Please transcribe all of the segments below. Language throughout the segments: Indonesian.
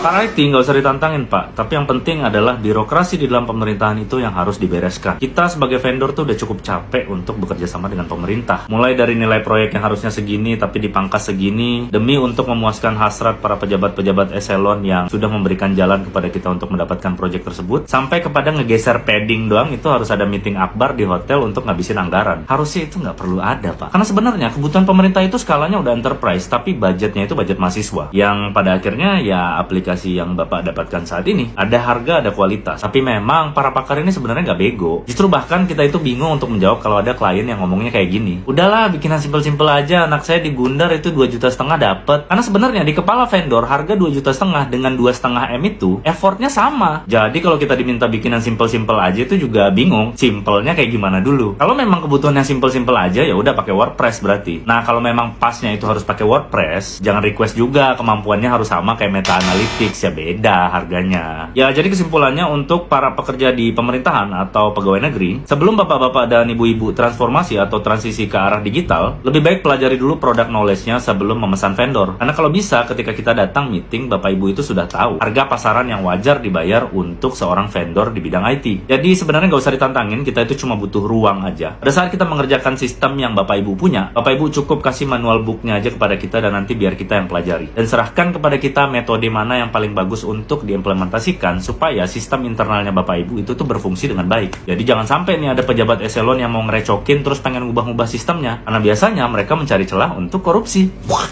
Pakar IT nggak usah ditantangin Pak, tapi yang penting adalah birokrasi di dalam pemerintahan itu yang harus dibereskan. Kita sebagai vendor tuh udah cukup capek untuk bekerja sama dengan pemerintah. Mulai dari nilai proyek yang harusnya segini tapi dipangkas segini, demi untuk memuaskan hasrat para pejabat-pejabat eselon yang sudah memberikan jalan kepada kita untuk mendapatkan proyek tersebut, sampai kepada ngegeser padding doang itu harus ada meeting akbar di hotel untuk ngabisin anggaran. Harusnya itu nggak perlu ada Pak. Karena sebenarnya kebutuhan pemerintah itu skalanya udah enterprise, tapi budgetnya itu budget mahasiswa. Yang pada akhirnya ya aplikasi yang Bapak dapatkan saat ini ada harga, ada kualitas. Tapi memang para pakar ini sebenarnya nggak bego. Justru bahkan kita itu bingung untuk menjawab kalau ada klien yang ngomongnya kayak gini. Udahlah, bikinan simpel-simpel aja, anak saya di Gundar itu 2,5 juta dapet. Karena sebenarnya di kepala vendor harga 2,5 juta dengan 2,5 M itu effortnya sama. Jadi kalau kita diminta bikinan simpel-simpel aja itu juga bingung. Simpelnya kayak gimana dulu? Kalau memang kebutuhannya simpel-simpel aja ya udah pakai WordPress berarti. Nah kalau memang pasnya itu harus pakai WordPress, jangan request juga kemampuannya harus sama kayak Meta Analytics, ya beda harganya. Ya jadi kesimpulannya untuk para pekerja di pemerintahan atau pegawai negeri, sebelum bapak-bapak dan ibu-ibu transformasi atau transisi ke arah digital, lebih baik pelajari dulu product knowledge-nya sebelum memesan vendor. Karena kalau bisa ketika kita datang meeting, bapak ibu itu sudah tahu harga pasaran yang wajar dibayar untuk seorang vendor di bidang IT. Jadi sebenarnya nggak usah ditantangin, kita itu cuma butuh ruang aja. Pada saat kita mengerjakan sistem yang bapak ibu punya, bapak ibu cukup kasih manual book-nya aja kepada kita dan nanti biar kita yang pelajari. Dan serahkan kepada kita metode mana yang paling bagus untuk diimplementasikan supaya sistem internalnya bapak ibu itu tuh berfungsi dengan baik. Jadi jangan sampai nih ada pejabat eselon yang mau ngerecokin terus pengen ngubah-ngubah sistemnya, karena biasanya mereka mencari celah untuk korupsi.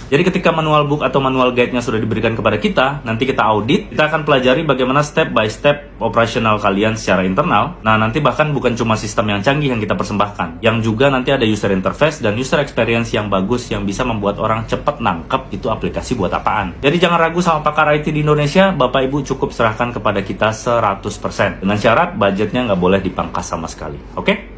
Jadi ketika manual book atau manual guide-nya sudah diberikan kepada kita, nanti kita audit, kita akan pelajari bagaimana step by step operasional kalian secara internal. Nah nanti bahkan bukan cuma sistem yang canggih yang kita persembahkan, yang juga nanti ada user interface dan user experience yang bagus yang bisa membuat orang cepat nangkep itu aplikasi buat apaan. Jadi jangan ragu sama pakar IT di Indonesia, bapak ibu cukup serahkan kepada kita 100%. Dengan syarat budgetnya nggak boleh dipangkas sama sekali. Oke?